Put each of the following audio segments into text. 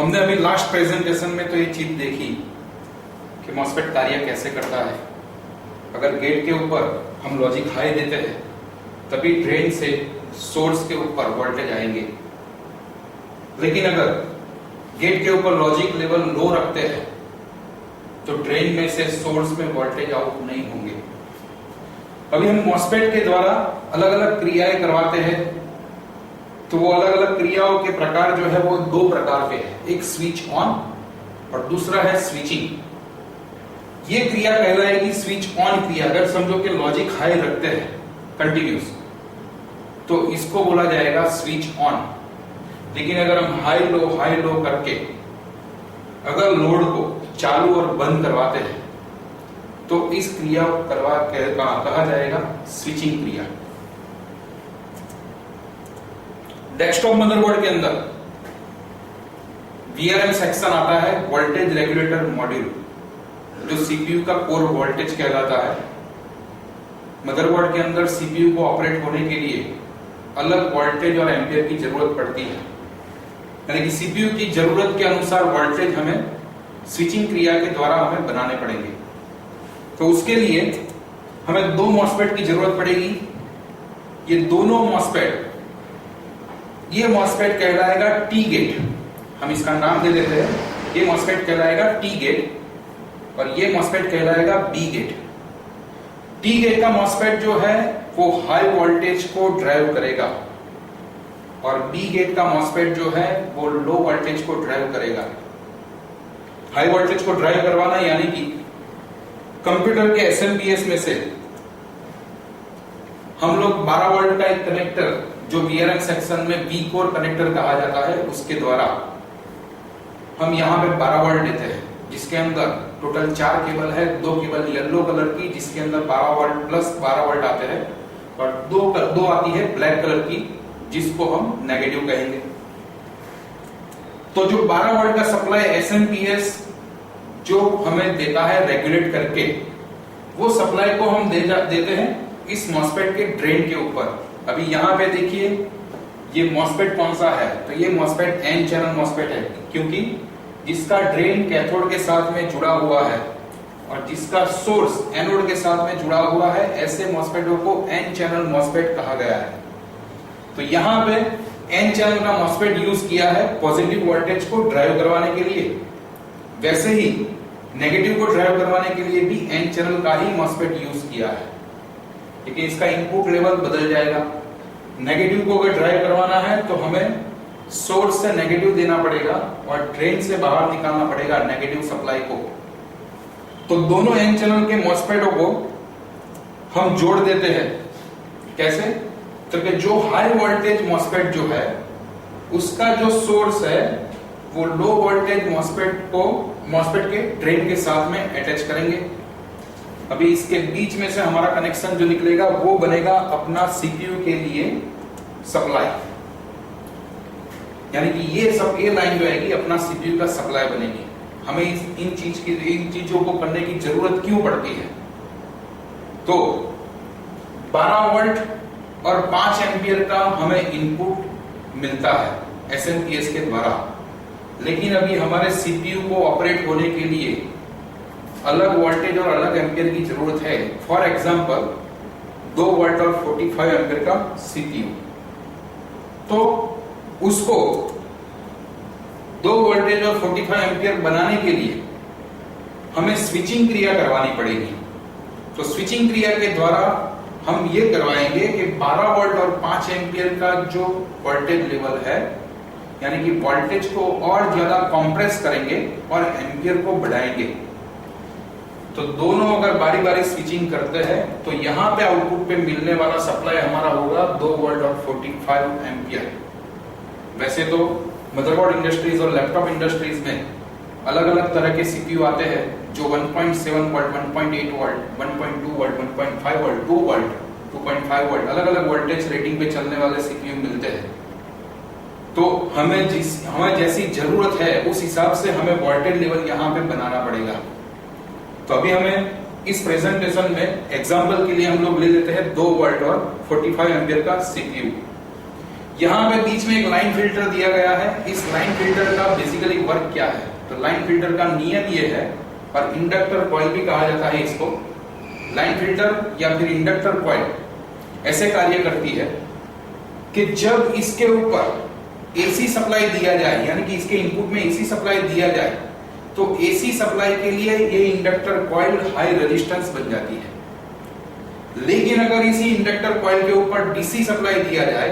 हमने अभी last presentation में तो ये चीज देखी कि मॉसफेट कार्य कैसे करता है। अगर गेट के ऊपर हम लॉजिक हाई देते हैं तभी ड्रेन से सोर्स के ऊपर वोल्टेज आएंगे, लेकिन अगर गेट के ऊपर लॉजिक लेवल लो रखते हैं तो ड्रेन में से सोर्स में वोल्टेज आउट नहीं होंगे। अभी हम मॉसफेट के द्वारा अलग अलग क्रियाएं करवाते हैं, तो वो अलग अलग क्रियाओं के प्रकार जो है वो दो प्रकार के हैं, एक स्विच ऑन और दूसरा है स्विचिंग। ये क्रिया कहलाएगी स्विच ऑन क्रिया। अगर समझो कि लॉजिक हाई रखते हैं कंटिन्यूस, तो इसको बोला जाएगा स्विच ऑन। लेकिन अगर हम हाई लो करके अगर लोड को चालू और बंद करवाते हैं तो इस क्रिया को कहा जाएगा स्विचिंग क्रिया। डेस्कटॉप मदरबोर्ड के अंदर VRM सेक्शन आता है, वोल्टेज रेगुलेटर मॉड्यूल, जो सीपीयू का कोर वोल्टेज कहलाता है। मदरबोर्ड के अंदर सीपीयू को ऑपरेट होने के लिए अलग वोल्टेज और एम्पियर की जरूरत पड़ती है, यानी कि सीपीयू की जरूरत के अनुसार वोल्टेज हमें स्विचिंग क्रिया के द्वारा हमें बनाने पड़ेंगे। तो उसके लिए हमें दो मॉसफेट की जरूरत पड़ेगी। ये दोनों मॉसफेट, ये मॉसफेट कहलाएगा टी गेट, हम इसका नाम दे देते हैं। ये मॉसफेट कहलाएगा टी गेट और ये मॉसफेट कहलाएगा बी गेट। टी गेट का मॉसफेट जो है वो हाई वोल्टेज को ड्राइव करेगा और बी गेट का मॉसफेट जो है वो लो वोल्टेज को ड्राइव करेगा। हाई वोल्टेज को ड्राइव करवाना यानी कि कंप्यूटर के SMPS में से हम लोग 12 वोल्ट का एक कनेक्टर, जो VRM सेक्शन में V कोर कनेक्टर कहा जाता है, उसके द्वारा हम यहाँ पे 12 वोल्ट देते हैं, जिसके अंदर टोटल 4 केबल है। 2 केबल येलो कलर की जिसके अंदर 12 वोल्ट प्लस 12 वोल्ट आते हैं और दो आती है ब्लैक कलर की जिसको हम नेगेटिव कहेंगे। तो जो 12 वोल्ट का सप्लाई SMPS जो हमें देता है रेगुलेट करके, वो सप्लाई को हम देते हैं इस मॉसफेट के ड्रेन के ऊपर। अभी यहाँ पे देखिए ये मॉसफेट कौन सा है, तो ये मॉसफेट N चैनल मॉसफेट है, क्योंकि जिसका ड्रेन कैथोड के साथ में जुड़ा हुआ है और जिसका सोर्स एनोड के साथ में जुड़ा हुआ है, ऐसे मॉसफेटों को N चैनल मॉसफेट कहा गया है। तो यहाँ पे N चैनल का मॉसफेट यूज किया है पॉजिटिव वोल्टेज को ड्राइव करवाने के लिए, वैसे ही नेगेटिव को ड्राइव करवाने के लिए भी N चैनल का ही मॉसफेट यूज किया है, लेकिन इसका इनपुट लेवल बदल जाएगा। नेगेटिव को अगर ड्राइव करवाना है तो हमें सोर्स से नेगेटिव देना पड़ेगा और ड्रेन से बाहर निकालना पड़ेगा नेगेटिव सप्लाई को। तो दोनों N चैनल के मॉसफेटों को हम जोड़ देते हैं। कैसे? तो कि जो हाई वोल्टेज मॉसफेट जो है उसका जो सोर्स है वो लो वोल्टेज मॉसफेट के ड्रेन के साथ में अटैच करेंगे। अभी इसके बीच में से हमारा कनेक्शन जो निकलेगा वो बनेगा अपना सीपीयू के लिए सप्लाई, यानी कि ये लाइन जो आएगी अपना सीपीयू का सप्लाई बनेगी। हमें इन चीजों को करने की जरूरत क्यों पड़ती है? तो 12 वोल्ट और 5 एम्पियर का हमें इनपुट मिलता है SMPS के द्वारा, लेकिन अभी हमारे सीपीयू को ऑपरेट होने के लिए अलग वोल्टेज और अलग एम्पियर की जरूरत है। फॉर एग्जांपल 2 वोल्ट और 45 एम्पियर का सीपीयू, तो उसको 2 वोल्टेज और 45 एम्पियर बनाने के लिए हमें स्विचिंग क्रिया करवानी पड़ेगी। तो स्विचिंग क्रिया के द्वारा हम ये करवाएंगे कि 12 वोल्ट और 5 एम्पियर का जो वोल्टेज लेवल है, यानी कि वोल्टेज को और ज्यादा कंप्रेस करेंगे और एम्पियर को बढ़ाएंगे। तो दोनों अगर बारी बारी स्विचिंग करते हैं तो यहाँ पे आउटपुट पे मिलने वाला सप्लाई हमारा होगा 2 वोल्ट और 45 एम्पियर। वैसे तो मदरबोर्ड इंडस्ट्रीज और लैपटॉप इंडस्ट्रीज में अलग अलग तरह के सीपीयू आते हैं जो 1.7 volt, 1.8 volt, 1.2 volt, 1.5 volt, 2 volt, 2.5 volt, अलग अलग वोल्टेज रेटिंग पे चलने वाले सीपीयू मिलते हैं। तो हमें जैसी जरूरत है उस हिसाब से हमें वोल्टेज लेवल यहाँ पे बनाना पड़ेगा। तो अभी हमें इस प्रेजेंटेशन में एग्जांपल के लिए हम लोग ले लेते हैं 2 वोल्ट और 45 एम्पियर का सीपीयू। यहाँ पे बीच में एक लाइन फिल्टर दिया गया है। इस लाइन फिल्टर का बेसिकली वर्क क्या है? तो लाइन फिल्टर का नियम ये है, और इंडक्टर कॉइल भी कहा जाता है इसको। लाइन फिल्टर या फिर इंडक्टर कॉइल ऐसे कार्य करती है कि जब इसके ऊपर एसी सप्लाई दिया जाए, यानी कि इसके इनपुट में एसी सप्लाई दिया जाए, तो एसी सप्लाई के लिए ये इंडक्टर कॉइल हाई रेजिस्टेंस बन जाती है। लेकिन अगर इसी इंडक्टर कॉइल के ऊपर डीसी सप्लाई दिया जाए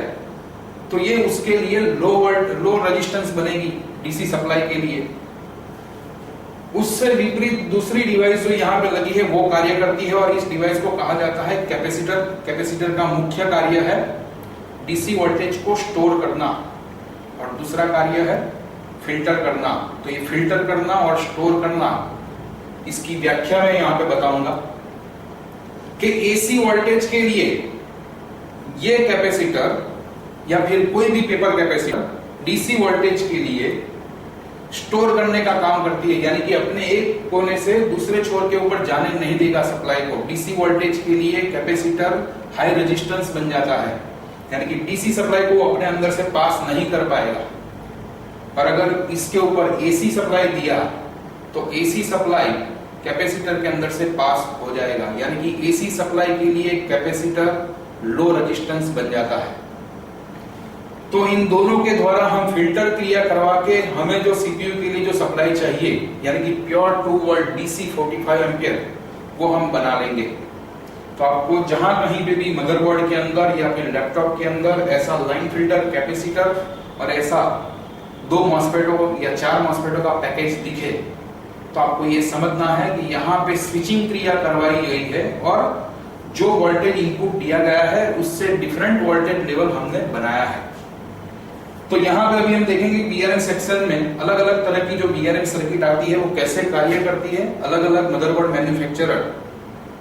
तो ये उसके लिए लो रेजिस्टेंस बनेगी डीसी सप्लाई के लिए। उससे विपरीत दूसरी डिवाइस जो यहाँ पे लगी है वो कार्य करती है, और इस डिवाइस को कहा जाता है कैपेसिटर। कैपेसिटर का मुख्य कार्य है डीसी वोल्टेज को स्टोर करना, और दूसरा कार्य है फिल्टर करना। तो ये फिल्टर करना और स्टोर करना, इसकी व्याख्या मैं यहाँ पे बताऊंगा कि एसी वोल्टेज के लिए ये कैपेसिटर या फिर कोई भी पेपर कैपेसिटर डीसी वोल्टेज के लिए स्टोर करने का काम करती है, यानी कि अपने एक कोने से दूसरे छोर के ऊपर जाने नहीं देगा सप्लाई को। डीसी वोल्टेज के लिए कैपेसिटर हाई रेजिस्टेंस बन जाता है, यानी कि डीसी सप्लाई को अपने अंदर से पास नहीं कर पाएगा। और अगर इसके ऊपर एसी सप्लाई दिया तो एसी सप्लाई कैपेसिटर के अंदर से पास हो जाएगा, यानी कि एसी सप्लाई के लिए कैपेसिटर लो रेजिस्टेंस बन जाता है। तो इन दोनों के द्वारा हम फिल्टर क्रिया करवा के हमें जो सीपीयू के लिए जो सप्लाई चाहिए, यानी कि प्योर 2 वोल्ट डीसी 45 एम्पियर, वो हम बना लेंगे। तो आपको जहां कहीं पे भी मदरबोर्ड के अंदर या फिर लैपटॉप के अंदर ऐसा लाइन फिल्टर, कैपेसिटर और ऐसा 2 मॉस्फेटों या 4 मॉस्फेटों का पैकेज दिखे, तो आपको ये समझना है कि यहाँ पे स्विचिंग क्रिया करवाई गई है और जो वोल्टेज इनपुट दिया गया है उससे डिफरेंट वोल्टेज लेवल हमने बनाया है। तो यहाँ पे अभी हम देखेंगे बीआरएम सेक्शन में अलग अलग तरह की जो बीआरएम सर्किट आती है वो कैसे कार्य करती है। अलग अलग मदरबोर्ड मैन्युफैक्चरर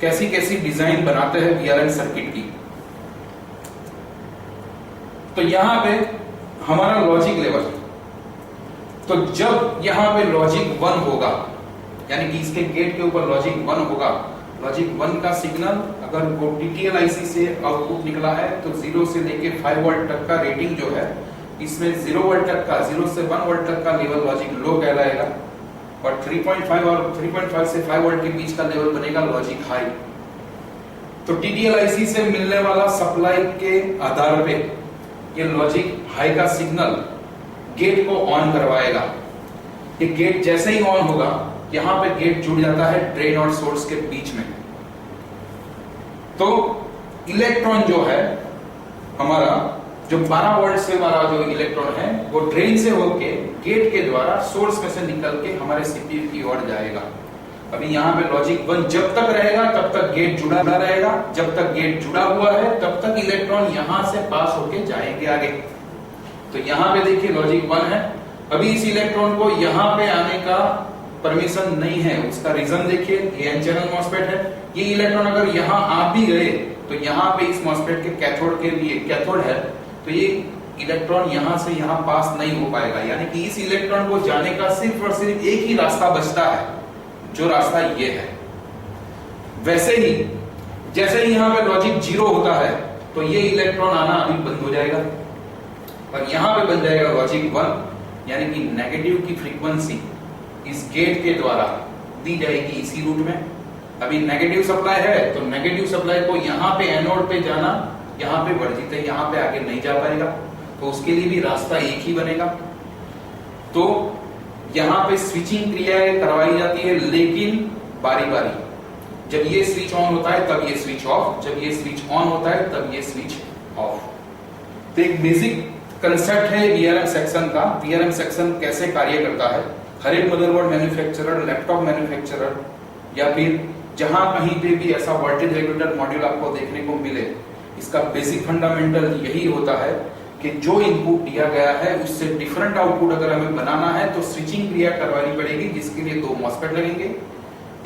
कैसी कैसी डिजाइन बनाते हैं बीआरएम सर्किट की। तो यहाँ पे हमारा लॉजिक लेवल, तो जब यहाँ पे लॉजिक 1 होगा, यानी कि इसके गेट के ऊपर लॉजिक 1 होगा, लॉजिक 1 का सिग्नल अगर वो टीटीएल आईसी से आउटपुट निकला है तो 0 से लेके 5 वोल्ट तक का रेटिंग जो है, इसमें 0 वोल्ट तक का, 0 से 1 वोल्ट तक का लेवल लॉजिक लो कहलाएगा, और 3.5 और 3.5 से 5 वोल्ट के बीच का लेवल बनेगा लॉजिक हाई। तो टीटीएल आईसी से मिलने वाला सप्लाई के आधार पे ये लॉजिक हाई का सिग्नल गेट को ऑन करवाएगा। ये गेट जैसे ही ऑन होगा, यहाँ पे गेट जुड़ जाता है ड्रेन और सोर्स के बीच में। तो इलेक्ट्रॉन जो है हमारा, जो 12 वोल्ट से वाला जो इलेक्ट्रॉन है वो ड्रेन से होके गेट के द्वारा सोर्स में से निकल के हमारे सीपीयू की ओर जाएगा। अभी यहाँ पे लॉजिक 1 जब तक रहेगा तब तक गेट जुड़ा रहेगा, जब तक गेट जुड़ा हुआ है तब तक इलेक्ट्रॉन यहाँ से पास होके जाएंगे आगे। तो यहाँ पे देखिए लॉजिक 1 है, अभी इस इलेक्ट्रॉन को यहाँ पे आने का परमिशन नहीं है। उसका रीजन देखिए, ये एन चैनल मॉसफेट है। ये इलेक्ट्रॉन अगर यहाँ आ भी गए तो यहाँ पे इस मॉसफेट के कैथोड के लिए, कैथोड है तो ये इलेक्ट्रॉन यहाँ से यहाँ पास नहीं हो पाएगा, यानी कि इस इलेक्ट्रॉन को जाने का सिर्फ और सिर्फ एक ही रास्ता बचता है, जो रास्ता ये है। वैसे ही जैसे ही यहाँ पे लॉजिक 0 होता है तो ये इलेक्ट्रॉन आना अभी बंद हो जाएगा, और यहाँ पे बन जाएगा लॉजिक 1, यानी कि नेगेटिव की फ्रीक्वेंसी इस गेट के द्वारा दी जाएगी इसी रूट में। अभी नेगेटिव सप्लाई है तो नेगेटिव सप्लाई को यहाँ पे एनोड पे जाना, यहाँ पे वर्जित है, यहाँ पे आगे नहीं जा पाएगा, तो उसके लिए भी रास्ता एक ही बनेगा। तो यहाँ पे स्विचिंग क्रियाएं करवाई जाती है, लेकिन बारी बारी। जब ये स्विच ऑन होता है तब ये स्विच ऑफ, जब ये स्विच ऑन होता है तब ये स्विच ऑफ। तो एक बेसिक कंसेप्ट है बीआरएम सेक्शन का। बीआरएम सेक्शन कैसे कार्य करता है, हर एक मदरबोर्ड मैन्युफैक्चरर, लैपटॉप मैन्युफैक्चरर या फिर जहां कहीं पे भी ऐसा वोल्टेज रेगुलेटर मॉड्यूल आपको देखने को मिले, इसका बेसिक फंडामेंटल यही होता है कि जो इनपुट दिया गया है उससे डिफरेंट आउटपुट अगर हमें बनाना है तो स्विचिंग क्रिया करवानी पड़ेगी, जिसके लिए 2 मॉसफेट लगेंगे,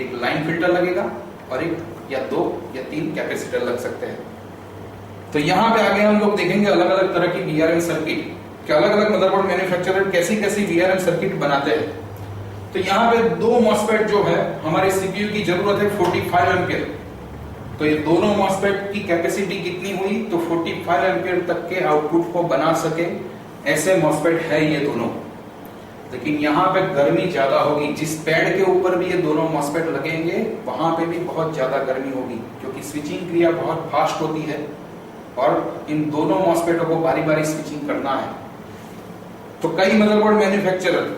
एक लाइन फिल्टर लगेगा और एक या 2 या 3 कैपेसिटर लग सकते हैं। तो यहाँ पे आगे हम लोग देखेंगे अलग अलग तरह की बीआरएम सर्किट, कि अलग अलग मदरबोर्ड मैन्युफैक्चरर कैसी कैसी बीआरएम सर्किट बनाते हैं। तो यहाँ पे 2 मॉसफेट जो है हमारे सीपीयू की जरूरत है 45 एम्पियर, तो ये दोनों मॉसफेट की कैपेसिटी कितनी हुई, तो 45 एम्पियर तक के आउटपुट को बना सके ऐसे मॉसफेट है ये दोनों। लेकिन यहाँ पे गर्मी ज्यादा होगी, जिस पैड के ऊपर भी ये दोनों मॉसफेट लगेंगे वहां पे भी बहुत ज्यादा गर्मी होगी, क्योंकि स्विचिंग क्रिया बहुत फास्ट होती है और इन दोनों मॉसफेटों को बारी बारी स्विचिंग करना है। तो कई मदरबोर्ड मैन्युफैक्चरर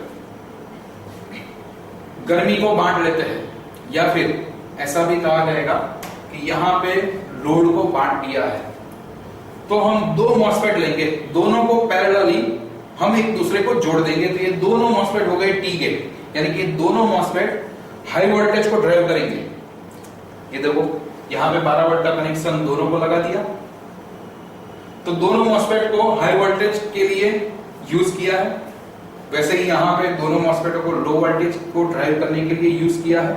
गर्मी को बांट लेते हैं, या फिर ऐसा भी कहा जाएगा कि यहाँ पे लोड को बांट दिया है। तो हम दो मॉसफेट लेंगे, दोनों को पैरेलली हम एक दूसरे को जोड़ देंगे, तो ये दोनों मॉसफेट हो गए टी गेट, यानी कि दोनों मॉसफेट हाई वोल्टेज को ड्राइव करेंगे। ये देखो यहां पे 12 वोल्ट का कनेक्शन दोनों को लगा दिया, तो दोनों मॉसफेट को हाई वोल्टेज के लिए यूज किया है। वैसे ही यहां पे दोनों मॉसफेटों को लो वोल्टेज को ड्राइव करने के लिए यूज किया है।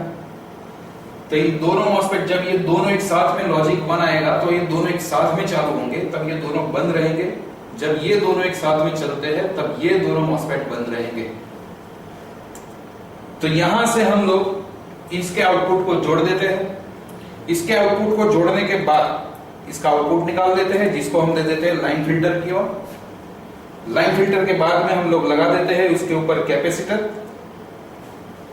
तो इन दोनों मॉसफेट जब ये दोनों एक साथ में लॉजिक 1 आएगा तो ये दोनों एक साथ में चालू होंगे, तब ये दोनों बंद रहेंगे। जब ये दोनों एक साथ में चलते हैं तब ये दोनों मॉसफेट बंद रहेंगे। तो यहां से हम लोग इसके आउटपुट को जोड़ देते हैं। इसके आउटपुट को जोड़ने के बाद इसका आउटपुट निकाल देते हैं, जिसको हम दे देते हैं लाइन फिल्टर की ओर। लाइन फिल्टर के बाद में हम लोग लगा देते हैं उसके ऊपर कैपेसिटर,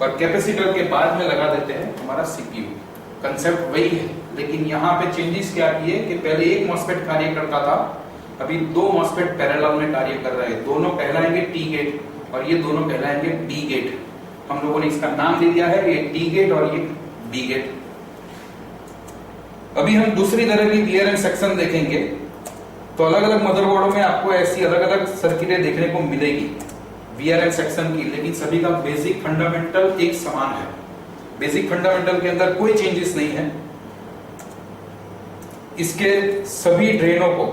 और कैपेसिटर के बाद में लगा देते हैं हमारा सीपीयू। कंसेप्ट वही है, लेकिन यहाँ पे चेंजेस क्या किए कि पहले एक मॉसफेट कार्य करता था, अभी दो मॉसफेट पैरेलल में कार्य कर रहे हैं। दोनों कहलाएंगे टी गेट और ये दोनों कहलाएंगे डी गेट। हम लोगों ने इसका नाम दे दिया है, ये टी गेट और ये डी गेट। अभी हम दूसरी तरह की वीआरएम सेक्शन देखेंगे, तो अलग अलग मदरबोर्डों में आपको ऐसी अलग अलग सर्किटें देखने को मिलेगी वीआरएम सेक्शन की, लेकिन सभी का बेसिक फंडामेंटल एक समान है। बेसिक फंडामेंटल के अंदर कोई चेंजेस नहीं है। इसके सभी ड्रेनों को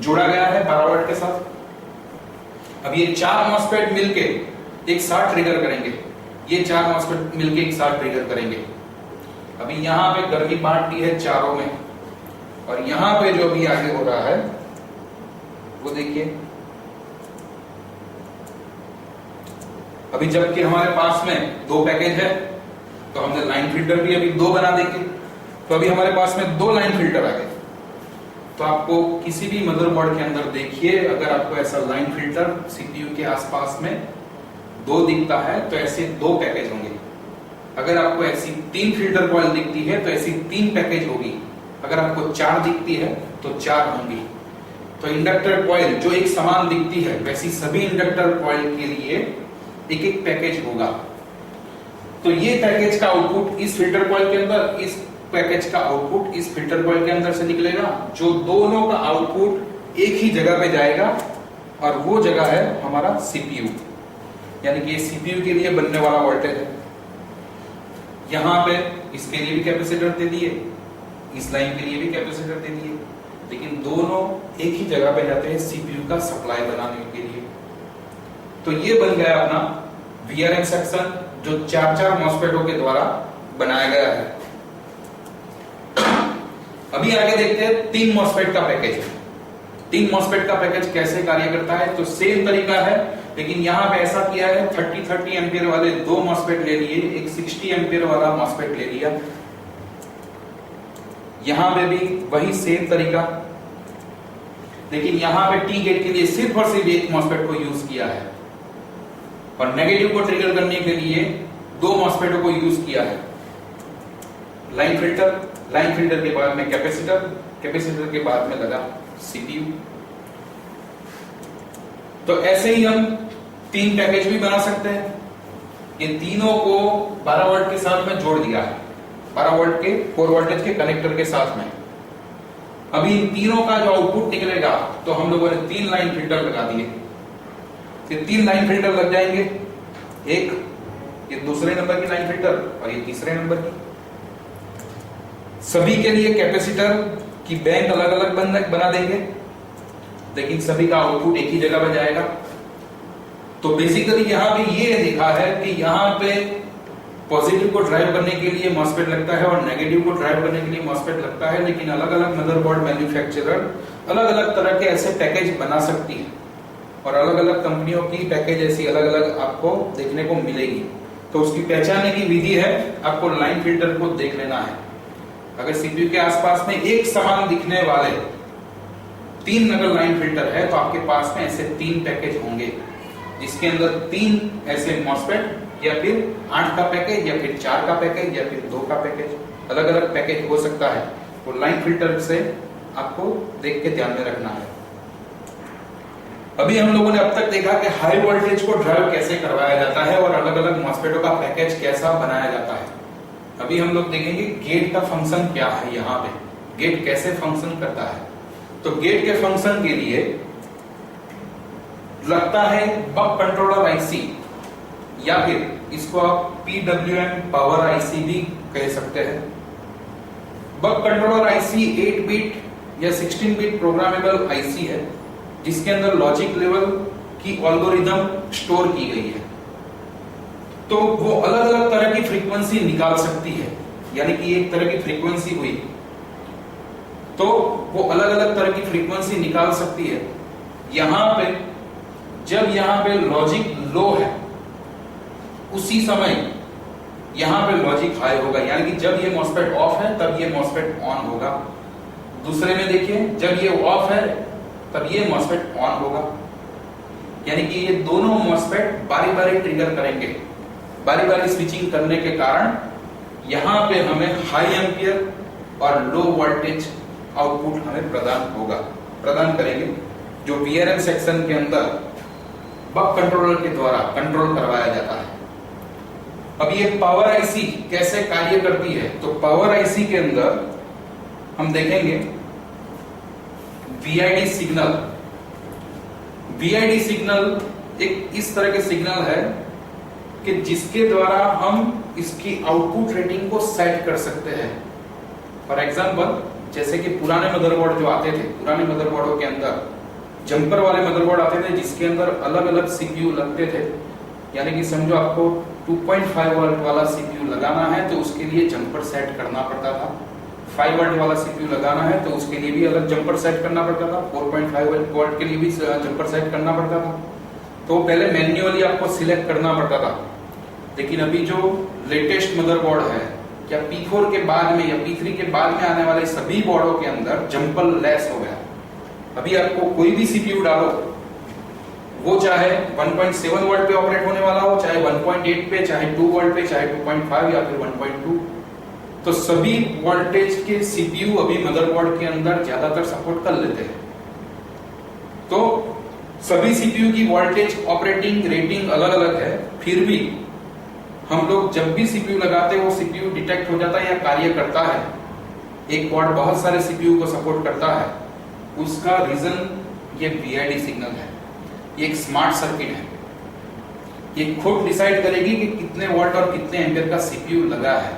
जोड़ा गया है 12 वोल्ट के साथ। अब ये 4 मॉसफेट मिलके एक साथ ट्रिगर करेंगे, ये 4 मॉसफेट मिलके एक साथ ट्रिगर करेंगे। अभी यहां पे गर्मी बांट दी है चारों में, और यहां पे जो भी आगे हो रहा है वो देखिए। अभी जबकि हमारे पास में 2 पैकेज है, तो हमने लाइन फिल्टर भी अभी 2 बना देंगे। तो अभी हमारे पास में 2 लाइन फिल्टर आ गए। तो आपको किसी भी मदरबोर्ड के अंदर देखिए, अगर आपको ऐसा लाइन फिल्टर सीपीयू के आसपास में 2 दिखता है तो ऐसे 2 पैकेज होंगे। अगर आपको ऐसी 3 फिल्टर कॉइल दिखती है तो ऐसी 3 पैकेज होगी। अगर आपको 4 दिखती है तो 4 होंगी। तो इंडक्टर कॉइल जो एक समान दिखती है, वैसी सभी इंडक्टर कॉइल के लिए एक एक पैकेज होगा। तो ये पैकेज का आउटपुट इस फिल्टर कॉइल के अंदर, इस पैकेज का आउटपुट इस फिल्टर कॉइल के अंदर से निकलेगा, जो दोनों का आउटपुट एक ही जगह पे जाएगा, और वो जगह है हमारा सीपीयू। यानी कि सीपीयू के लिए बनने वाला वोल्टेज है। यहां पे इसके लिए भी कैपेसिटर दे दिए, इस लाइन के लिए भी कैपेसिटर दे दिए, लेकिन दोनों एक ही जगह पे जाते हैं सीपीयू का सप्लाई बनाने के लिए। तो ये बन गया अपना वीआरएम सेक्शन, जो 4-4 मॉसफेटों के द्वारा बनाया गया है। अभी आगे देखते हैं 3 मॉसफेट का पैकेज। 3 मॉसफेट का पैकेज कैसे कार्य करता है, तो सेम तरीका है, लेकिन यहां पे ऐसा किया है 30 एम्पियर वाले 2 मॉसफेट ले लिए, एक 60 एम्पियर वाला मॉसफेट ले लिया। यहां पे भी वही सेम तरीका, लेकिन यहां पे टी गेट के लिए सिर्फ और सिर्फ एक मॉसफेट को यूज किया है, और नेगेटिव को ट्रिगर करने के लिए 2 मॉसफेटों को यूज किया है। लाइन फिल्टर के बाद में कैपेसिटर के बाद में लगा सीपीयू। तो ऐसे ही हम 3 पैकेज भी बना सकते हैं। ये तीनों को 12 वोल्ट के साथ में जोड़ दिया है, 12 वोल्ट के 4 वोल्टेज के कनेक्टर के साथ में। अभी इन तीनों का जो आउटपुट निकलेगा, तो हम लोगों ने 3 लाइन फिल्टर लगा दिए। ये 3 लाइन फिल्टर लग जाएंगे, एक ये दूसरे नंबर की लाइन फिल्टर और ये तीसरे नंबर की। सभी के लिए कैपेसिटर की बैंक अलग अलग बना देंगे, लेकिन सभी का आउटपुट एक ही जगह पर जाएगा। तो बेसिकली यहां पे ये देखा है कि यहां पे पॉजिटिव को ड्राइव करने के लिए मॉसफेट लगता है और नेगेटिव को ड्राइव करने के लिए मॉसफेट लगता है, लेकिन अलग अलग मदरबोर्ड मैन्युफैक्चरर अलग अलग तरह के ऐसे पैकेज बना सकती है, और अलग अलग कंपनियों की पैकेज ऐसी अलग अलग आपको देखने को मिलेगी। तो उसकी पहचानने की विधि है, आपको लाइन फिल्टर को देख लेना है। अगर सीपीयू के आसपास में एक समान दिखने वाले 3 नकल लाइन फिल्टर है तो आपके पास में ऐसे 3 पैकेज होंगे, जिसके अंदर 3 ऐसे मॉसफेट या फिर 8 का पैकेज या फिर 4 का पैकेज या फिर 2 का पैकेज, अलग अलग पैकेज हो सकता है। वो लाइन फिल्टर से आपको देख के ध्यान में रखना है। अभी हम लोगों ने अब तक देखा कि हाई वोल्टेज को ड्राइव कैसे करवाया जाता है और अलग अलग मॉसफेटों का पैकेज कैसा बनाया जाता है। अभी हम लोग देखेंगे गेट का फंक्शन क्या है। यहाँ पे गेट कैसे फंक्शन करता है। तो गेट के फंक्शन के लिए लगता है बक कंट्रोलर आईसी, या फिर इसको आप PWM पावर आईसी भी कह सकते हैं। बक कंट्रोलर आईसी 8 बिट या 16 बिट प्रोग्रामेबल आईसी है, जिसके अंदर लॉजिक लेवल की एल्गोरिथम स्टोर की गई है। तो वो अलग अलग तरह की फ्रीक्वेंसी निकाल सकती है, यानी कि एक तरह की फ्रीक्वेंसी हुई तो वो अलग अलग तरह की फ्रीक्वेंसी निकाल सकती है। यहां पे जब यहां पे लॉजिक लो है उसी समय यहां पे लॉजिक हाई होगा, यानी कि जब ये मॉसफेट ऑफ है तब ये मॉसफेट ऑन होगा। दूसरे में देखिए, जब ये ऑफ है तब ये मॉसफेट ऑन होगा, यानी कि ये दोनों मॉसफेट बारी बारी ट्रिगर करेंगे। बारी बारी स्विचिंग करने के कारण यहां पे हमें हाई एंपियर और लो वोल्टेज आउटपुट हमें प्रदान करेंगे, जो वीआरएम सेक्शन के अंदर बक कंट्रोलर के द्वारा कंट्रोल करवाया जाता है। अब ये पावर आईसी कैसे कार्य करती है, तो पावर आईसी के अंदर हम देखेंगे वीआईडी सिग्नल। वीआईडी सिग्नल एक इस तरह के सिग्नल है कि जिसके द्वारा हम इसकी आउटपुट रेटिंग को सेट कर सकते हैं। फॉर एग्जांपल, जैसे कि पुराने मदरबोर्ड जो आते थे, पुराने मदरबोर्डों के अंदर जंपर वाले मदरबोर्ड आते थे, जिसके अंदर अलग अलग सीपीयू लगते थे। यानी कि समझो आपको 2.5 वोल्ट वाला सीपीयू लगाना है तो उसके लिए जंपर सेट करना पड़ता था। 5 वोल्ट वाला सीपीयू लगाना है तो उसके लिए भी अलग जंपर सेट करना पड़ता था। 4.5 वोल्ट के लिए भी जंपर सेट करना पड़ता था। तो पहले मैन्युअली आपको सिलेक्ट करना पड़ता था। लेकिन अभी जो लेटेस्ट मदरबोर्ड है, या P4 के बाद में या P3 के बाद में आने वाले सभी बोर्डों के अंदर जंपर लेस हो गया। अभी आपको कोई भी सीपीयू डालो, वो चाहे 1.7 वोल्ट पे ऑपरेट होने वाला हो, चाहे 1.8 पे, चाहे 2 वोल्ट पे, चाहे 2.5 या फिर 1.2, तो सभी वोल्टेज के सीपीयू अभी मदरबोर्ड के अंदर ज्यादातर सपोर्ट कर लेते हैं। तो सभी सीपीयू की वोल्टेज ऑपरेटिंग रेटिंग अलग अलग है, फिर भी हम लोग जब भी सीपीयू लगाते हैं वो सीपीयू डिटेक्ट हो जाता है या कार्य करता है। एक बोर्ड बहुत सारे सीपीयू को सपोर्ट करता है, उसका रीजन ये वीआईडी सिग्नल है। ये एक स्मार्ट सर्किट है, ये खुद डिसाइड करेगी कि कितने वोल्ट और कितने एम्पियर का सीपीयू लगा है,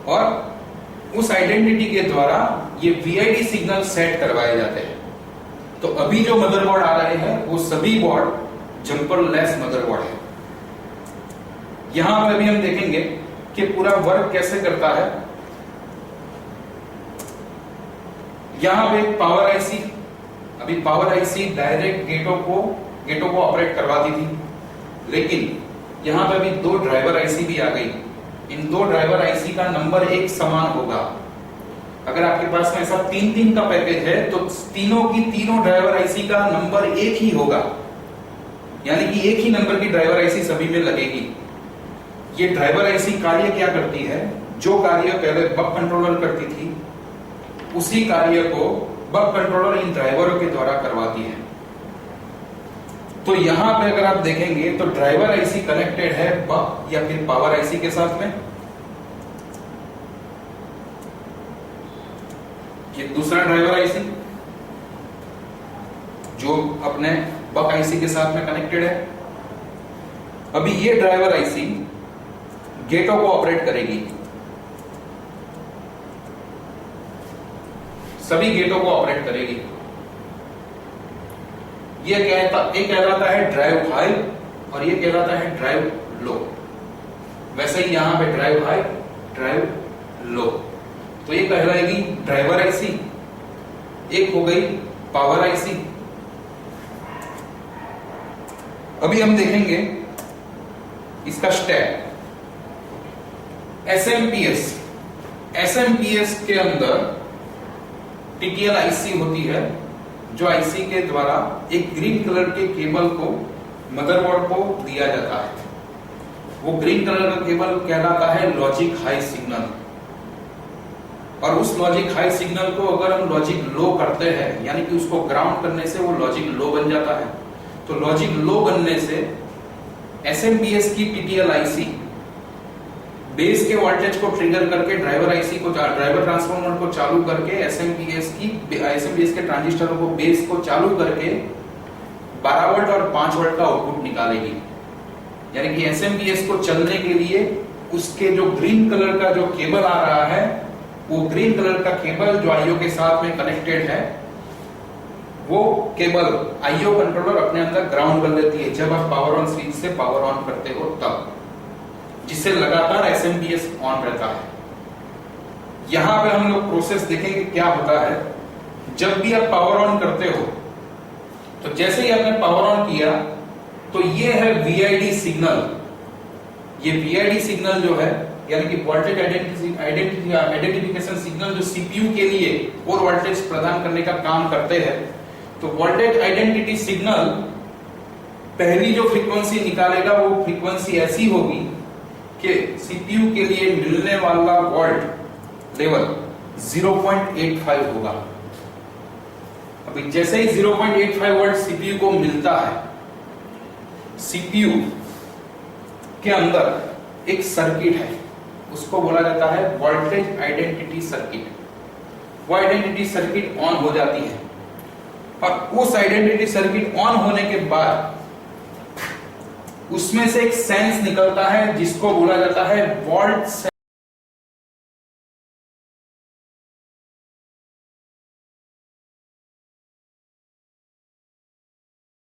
और उस आइडेंटिटी के द्वारा ये वीआईडी सिग्नल सेट करवाए जाते हैं। तो अभी जो मदरबोर्ड आ रहे हैं वो सभी बोर्ड जंपर लेस मदरबोर्ड है। यहां पर भी हम देखेंगे कि पूरा वर्क कैसे करता है। यहां पे पावर आईसी, अभी पावर आईसी डायरेक्ट गेटों को ऑपरेट करवाती थी, लेकिन यहां पे अभी 2 ड्राइवर आईसी भी आ गई। इन 2 ड्राइवर आईसी का नंबर एक समान होगा। अगर आपके पास में ऐसा 3 का पैकेज है तो तीनों की तीनों ड्राइवर आईसी का नंबर एक ही होगा, यानी कि एक ही नंबर की ड्राइवर आईसी सभी में लगेगी। ये ड्राइवर आईसी कार्य क्या करती है, जो कार्य पहले बक कंट्रोलर करती थी उसी कार्य को बक कंट्रोलर इन ड्राइवरों के द्वारा करवाती है। तो यहां पे अगर आप देखेंगे तो ड्राइवर आईसी कनेक्टेड है बक या फिर पावर आईसी के साथ में। ये दूसरा ड्राइवर आईसी जो अपने बक आईसी के साथ में कनेक्टेड है। अभी ये ड्राइवर आईसी गेटों को ऑपरेट करेगी, सभी गेटों को ऑपरेट करेगी। ये कहलाता है ड्राइव हाई और ये कहलाता है ड्राइव लो। वैसे ही यहां पे ड्राइव हाई, ड्राइव लो, तो ये कहलाएगी ड्राइवर आईसी। एक हो गई पावर आईसी। अभी हम देखेंगे इसका स्टेप। एसएमपीएस SMPS के अंदर TTL IC होती है, जो IC के द्वारा एक ग्रीन कलर के केबल को मदरबोर्ड को दिया जाता है। वो ग्रीन कलर का केबल कहलाता है लॉजिक हाई सिग्नल। और उस लॉजिक हाई सिग्नल को अगर हम लॉजिक लो करते हैं, यानी कि उसको ग्राउंड करने से वो लॉजिक लो बन जाता है। तो लॉजिक लो बनने से SMPS की TTL IC बेस के वोल्टेज को ट्रिगर करके ड्राइवर ट्रांसफार्मर को चालू करके SMPS के ट्रांजिस्टरों को बेस को चालू करके 12 वोल्ट और 5 वोल्ट का आउटपुट निकालेगी। यानी कि SMPS को चलने के लिए उसके जो ग्रीन कलर का जो केबल आ रहा है, वो ग्रीन कलर का केबल जो IO के साथ में कनेक्टेड है, वो केबल IO कंट्रोलर अपने अंदर ग्राउंड कर देती है जब आप पावर ऑन स्विच से पावर ऑन करते हो तब, जिससे लगातार SMPS ऑन रहता है। यहां पे हम लोग प्रोसेस देखेंगे क्या होता है जब भी आप पावर ऑन करते हो। तो जैसे ही आपने पावर ऑन किया तो ये है VID सिग्नल। ये VID सिग्नल जो है, यानी कि वोल्टेज आइडेंटिफिकेशन सिग्नल, जो CPU के लिए और वोल्टेज प्रदान करने का काम करते हैं। तो वोल्टेज आइडेंटिटी सिग्नल पहली जो फ्रीक्वेंसी निकालेगा वो फ्रीक्वेंसी ऐसी होगी कि CPU के लिए मिलने वाला वोल्ट लेवल 0.85 होगा। अभी जैसे ही 0.85 वोल्ट CPU को मिलता है, CPU के अंदर एक सर्किट है, उसको बोला जाता है वोल्टेज आइडेंटिटी सर्किट। वो आइडेंटिटी सर्किट ऑन हो जाती है और उस आइडेंटिटी सर्किट ऑन होने के बाद उसमें से एक सेंस निकलता है जिसको बोला जाता है वोल्ट